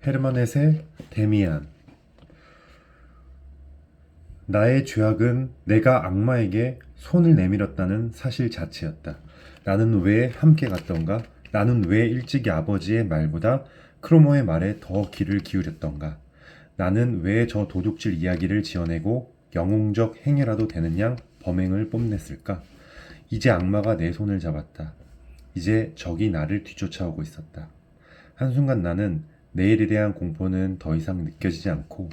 헤르만헤세 데미안. 나의 죄악은 내가 악마에게 손을 내밀었다는 사실 자체였다. 나는 왜 함께 갔던가? 나는 왜 일찍이 아버지의 말보다 크로모의 말에 더 귀를 기울였던가? 나는 왜 저 도둑질 이야기를 지어내고 영웅적 행위라도 되는 양 범행을 뽐냈을까? 이제 악마가 내 손을 잡았다. 이제 적이 나를 뒤쫓아오고 있었다. 한순간 나는 내일에 대한 공포는 더 이상 느껴지지 않고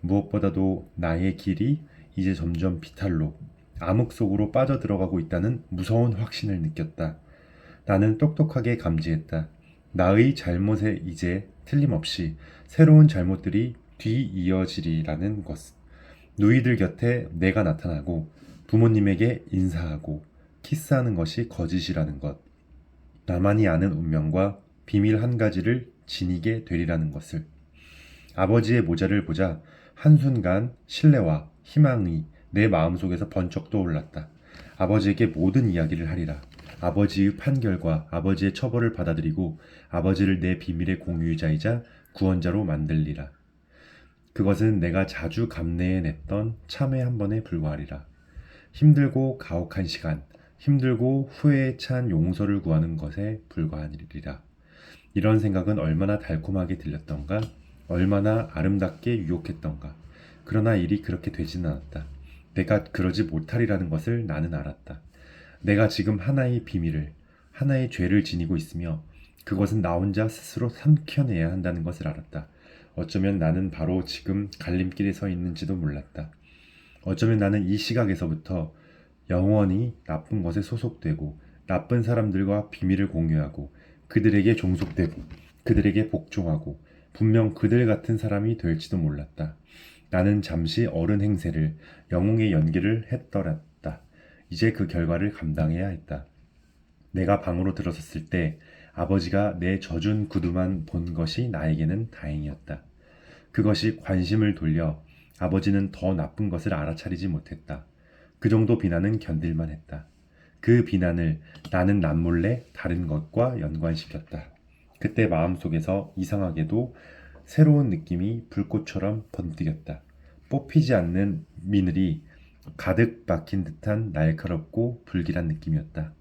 무엇보다도 나의 길이 이제 점점 비탈로 암흑 속으로 빠져들어가고 있다는 무서운 확신을 느꼈다. 나는 똑똑하게 감지했다. 나의 잘못에 이제 틀림없이 새로운 잘못들이 뒤이어지리라는 것. 누이들 곁에 내가 나타나고 부모님에게 인사하고 키스하는 것이 거짓이라는 것. 나만이 아는 운명과 비밀 한 가지를 지니게 되리라는 것을. 아버지의 모자를 보자 한순간 신뢰와 희망이 내 마음속에서 번쩍 떠올랐다. 아버지에게 모든 이야기를 하리라. 아버지의 판결과 아버지의 처벌을 받아들이고 아버지를 내 비밀의 공유자이자 구원자로 만들리라. 그것은 내가 자주 감내해냈던 참회 한 번에 불과하리라. 힘들고 가혹한 시간, 힘들고 후회에 찬 용서를 구하는 것에 불과하리라. 이런 생각은 얼마나 달콤하게 들렸던가, 얼마나 아름답게 유혹했던가. 그러나 일이 그렇게 되지는 않았다. 내가 그러지 못하리라는 것을 나는 알았다. 내가 지금 하나의 비밀을, 하나의 죄를 지니고 있으며 그것은 나 혼자 스스로 삼켜내야 한다는 것을 알았다. 어쩌면 나는 바로 지금 갈림길에 서 있는지도 몰랐다. 어쩌면 나는 이 시각에서부터 영원히 나쁜 것에 소속되고 나쁜 사람들과 비밀을 공유하고 그들에게 종속되고 그들에게 복종하고 분명 그들 같은 사람이 될지도 몰랐다. 나는 잠시 어른 행세를 영웅의 연기를 했더랬다. 이제 그 결과를 감당해야 했다. 내가 방으로 들어섰을 때 아버지가 내 젖은 구두만 본 것이 나에게는 다행이었다. 그것이 관심을 돌려 아버지는 더 나쁜 것을 알아차리지 못했다. 그 정도 비난은 견딜만 했다. 그 비난을 나는 남몰래 다른 것과 연관시켰다. 그때 마음속에서 이상하게도 새로운 느낌이 불꽃처럼 번뜩였다. 뽑히지 않는 미늘이 가득 박힌 듯한 날카롭고 불길한 느낌이었다.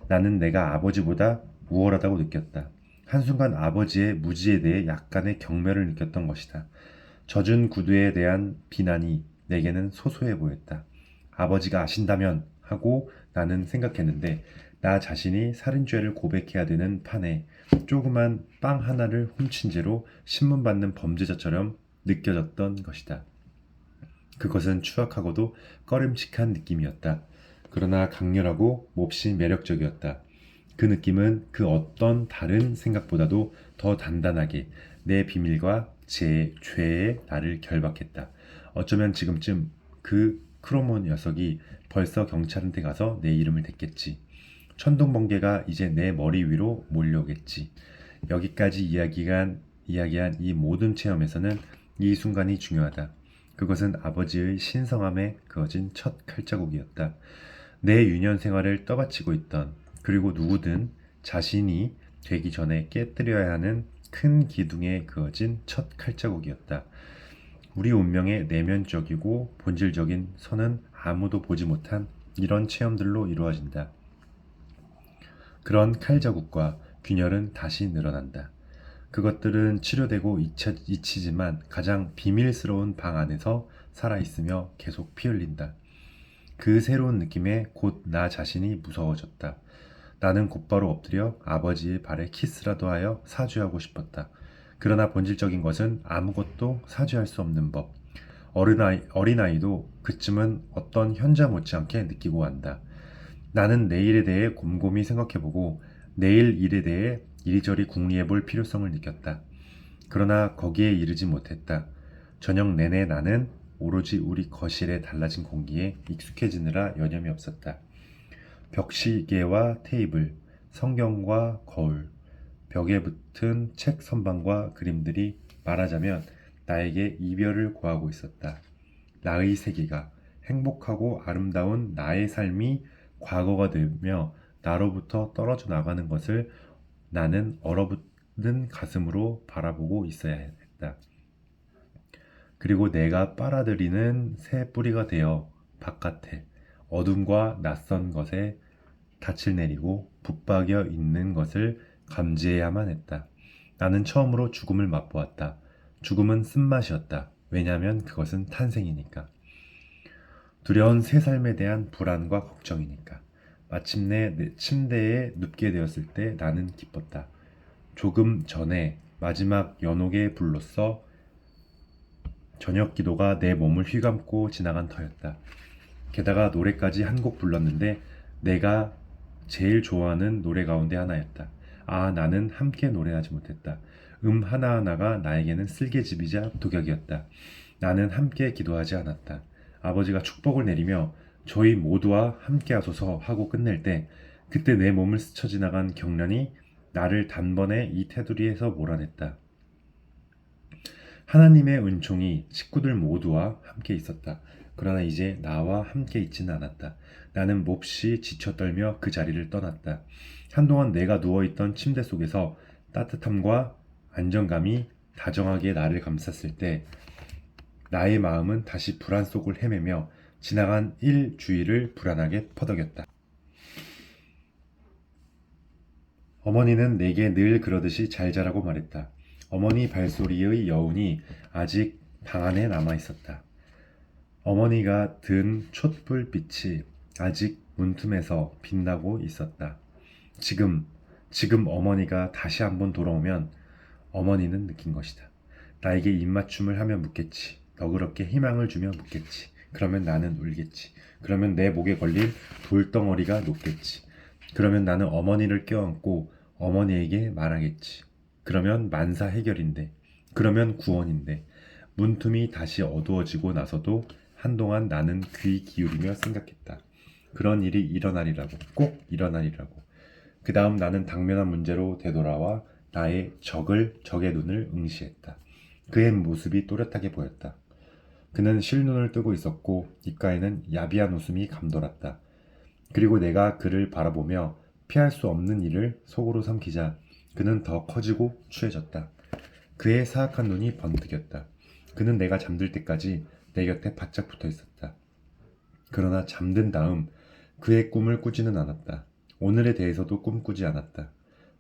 나는 내가 아버지보다 우월하다고 느꼈다. 한순간 아버지의 무지에 대해 약간의 경멸을 느꼈던 것이다. 젖은 구두에 대한 비난이 내게는 소소해 보였다. 아버지가 아신다면 하고 나는 생각했는데 나 자신이 살인죄를 고백해야 되는 판에 조그만 빵 하나를 훔친 죄로 신문받는 범죄자처럼 느껴졌던 것이다. 그것은 추악하고도 꺼림칙한 느낌이었다. 그러나 강렬하고 몹시 매력적이었다. 그 느낌은 그 어떤 다른 생각보다도 더 단단하게 내 비밀과 제 죄에 나를 결박했다. 어쩌면 지금쯤 그 크로모 녀석이 벌써 경찰한테 가서 내 이름을 댔겠지. 천둥번개가 이제 내 머리 위로 몰려오겠지. 여기까지 이야기한 이 모든 체험에서는 이 순간이 중요하다. 그것은 아버지의 신성함에 그어진 첫 칼자국이었다. 내 유년 생활을 떠받치고 있던, 그리고 누구든 자신이 되기 전에 깨뜨려야 하는 큰 기둥에 그어진 첫 칼자국이었다. 우리 운명의 내면적이고 본질적인 선은 아무도 보지 못한 이런 체험들로 이루어진다. 그런 칼자국과 균열은 다시 늘어난다. 그것들은 치료되고 잊히지만 가장 비밀스러운 방 안에서 살아있으며 계속 피흘린다. 그 새로운 느낌에 곧 나 자신이 무서워졌다. 나는 곧바로 엎드려 아버지의 발에 키스라도 하여 사죄하고 싶었다. 그러나 본질적인 것은 아무것도 사죄할 수 없는 법. 어린아이도 그쯤은 어떤 현자 못지않게 느끼고 한다. 나는 내일에 대해 곰곰이 생각해보고 내일 일에 대해 이리저리 궁리해볼 필요성을 느꼈다. 그러나 거기에 이르지 못했다. 저녁 내내 나는 오로지 우리 거실에 달라진 공기에 익숙해지느라 여념이 없었다. 벽시계와 테이블, 성경과 거울, 벽에 붙은 책 선반과 그림들이 말하자면 나에게 이별을 고하고 있었다. 나의 세계가 행복하고 아름다운 나의 삶이 과거가 되며 나로부터 떨어져 나가는 것을 나는 얼어붙는 가슴으로 바라보고 있어야 했다. 있었다. 그리고 내가 빨아들이는 새 뿌리가 되어 바깥에 어둠과 낯선 것에 닻을 내리고 붙박여 있는 것을 감지해야만 했다. 나는 처음으로 죽음을 맛보았다. 죽음은 쓴맛이었다. 왜냐하면 그것은 탄생이니까. 두려운 새 삶에 대한 불안과 걱정이니까. 마침내 내 침대에 눕게 되었을 때 나는 기뻤다. 조금 전에 마지막 연옥의 불로써 저녁 기도가 내 몸을 휘감고 지나간 터였다. 게다가 노래까지 한 곡 불렀는데 내가 제일 좋아하는 노래 가운데 하나였다. 아, 나는 함께 노래하지 못했다. 하나하나가 나에게는 쓸개집이자 독약이었다. 나는 함께 기도하지 않았다. 아버지가 축복을 내리며 저희 모두와 함께 하소서 하고 끝낼 때 그때 내 몸을 스쳐 지나간 경련이 나를 단번에 이 테두리에서 몰아냈다. 하나님의 은총이 식구들 모두와 함께 있었다. 그러나 이제 나와 함께 있지는 않았다. 나는 몹시 지쳐 떨며 그 자리를 떠났다. 한동안 내가 누워있던 침대 속에서 따뜻함과 안정감이 다정하게 나를 감쌌을 때 나의 마음은 다시 불안 속을 헤매며 지나간 일주일을 불안하게 퍼덕였다. 어머니는 내게 늘 그러듯이 잘 자라고 말했다. 어머니 발소리의 여운이 아직 방 안에 남아 있었다. 어머니가 든 촛불빛이 아직 문틈에서 빛나고 있었다. 지금 어머니가 다시 한번 돌아오면 어머니는 느낀 것이다. 나에게 입맞춤을 하며 묻겠지. 너그럽게 희망을 주며 묻겠지. 그러면 나는 울겠지. 그러면 내 목에 걸린 돌덩어리가 녹겠지. 그러면 나는 어머니를 껴안고 어머니에게 말하겠지. 그러면 만사 해결인데, 그러면 구원인데, 문틈이 다시 어두워지고 나서도 한동안 나는 귀 기울이며 생각했다. 그런 일이 일어나리라고, 꼭 일어나리라고. 그 다음 나는 당면한 문제로 되돌아와 나의 적의 눈을 응시했다. 그의 모습이 또렷하게 보였다. 그는 실눈을 뜨고 있었고 입가에는 야비한 웃음이 감돌았다. 그리고 내가 그를 바라보며 피할 수 없는 일을 속으로 삼키자 그는 더 커지고 추해졌다. 그의 사악한 눈이 번뜩였다. 그는 내가 잠들 때까지 내 곁에 바짝 붙어 있었다. 그러나 잠든 다음 그의 꿈을 꾸지는 않았다. 오늘에 대해서도 꿈꾸지 않았다.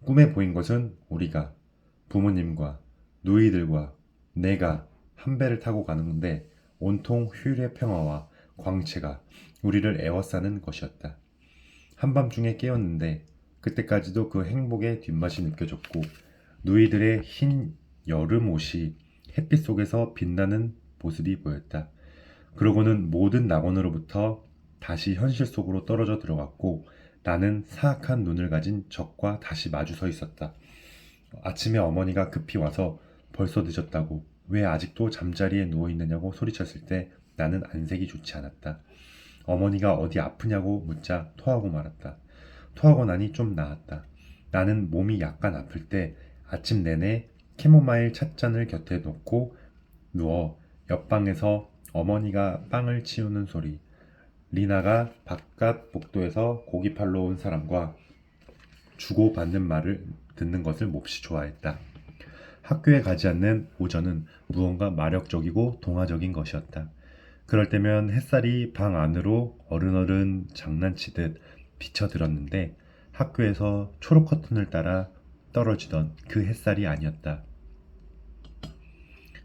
꿈에 보인 것은 우리가 부모님과 누이들과 내가 한 배를 타고 가는데 온통 휴일의 평화와 광채가 우리를 에워싸는 것이었다. 한밤중에 깨었는데 그때까지도 그 행복의 뒷맛이 느껴졌고 누이들의 흰 여름 옷이 햇빛 속에서 빛나는 모습이 보였다. 그러고는 모든 낙원으로부터 다시 현실 속으로 떨어져 들어갔고 나는 사악한 눈을 가진 적과 다시 마주 서 있었다. 아침에 어머니가 급히 와서 벌써 늦었다고 왜 아직도 잠자리에 누워있느냐고 소리쳤을 때 나는 안색이 좋지 않았다. 어머니가 어디 아프냐고 묻자 토하고 말았다. 토하고 나니 좀 나았다. 나는 몸이 약간 아플 때 아침 내내 캐모마일 찻잔을 곁에 놓고 누워 옆방에서 어머니가 빵을 치우는 소리, 리나가 바깥 복도에서 고기 팔러 온 사람과 주고받는 말을 듣는 것을 몹시 좋아했다. 학교에 가지 않는 오전은 무언가 마력적이고 동화적인 것이었다. 그럴 때면 햇살이 방 안으로 어른어른 장난치듯 비쳐들었는데 학교에서 초록 커튼을 따라 떨어지던 그 햇살이 아니었다.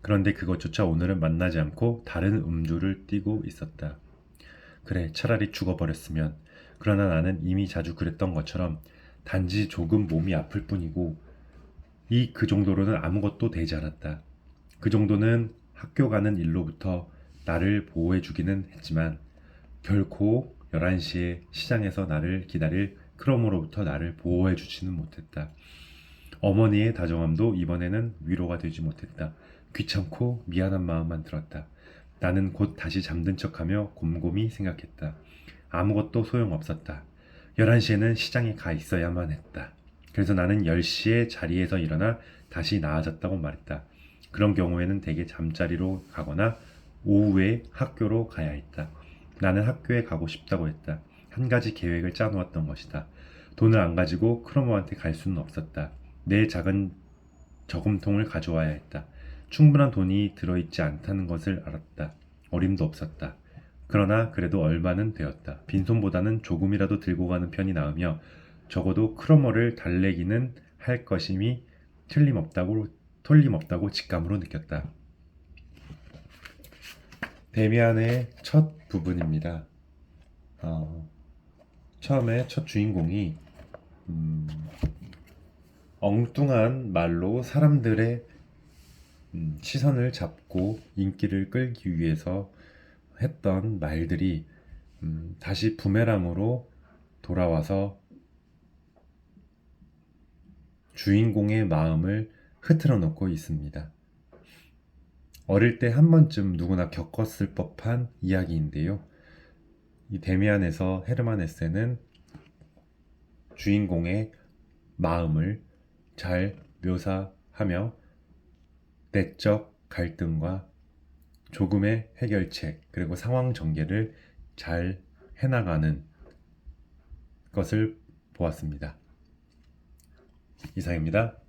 그런데 그것조차 오늘은 만나지 않고 다른 음주를 띠고 있었다. 그래, 차라리 죽어버렸으면. 그러나 나는 이미 자주 그랬던 것처럼 단지 조금 몸이 아플 뿐이고 그 정도로는 아무것도 되지 않았다. 그 정도는 학교 가는 일로부터 나를 보호해주기는 했지만 결코 11시에 시장에서 나를 기다릴 크롬으로부터 나를 보호해주지는 못했다. 어머니의 다정함도 이번에는 위로가 되지 못했다. 귀찮고 미안한 마음만 들었다. 나는 곧 다시 잠든 척하며 곰곰이 생각했다. 아무것도 소용없었다. 11시에는 시장에 가 있어야만 했다. 그래서 나는 10시에 자리에서 일어나 다시 나아졌다고 말했다. 그런 경우에는 대개 잠자리로 가거나 오후에 학교로 가야 했다. 나는 학교에 가고 싶다고 했다. 한 가지 계획을 짜놓았던 것이다. 돈을 안 가지고 크로모한테 갈 수는 없었다. 내 작은 저금통을 가져와야 했다. 충분한 돈이 들어있지 않다는 것을 알았다. 어림도 없었다. 그러나 그래도 얼마는 되었다. 빈손보다는 조금이라도 들고 가는 편이 나으며 적어도 크로머를 달래기는 할 것임이 틀림없다고 직감으로 느꼈다. 데미안의 첫 부분입니다. 처음에 첫 주인공이 엉뚱한 말로 사람들의 시선을 잡고 인기를 끌기 위해서 했던 말들이 다시 부메랑으로 돌아와서 주인공의 마음을 흐트러 놓고 있습니다. 어릴 때 한 번쯤 누구나 겪었을 법한 이야기인데요. 이 데미안에서 헤르만 헤세는 주인공의 마음을 잘 묘사하며 내적 갈등과 조금의 해결책 그리고 상황 전개를 잘 해나가는 것을 보았습니다. 이상입니다.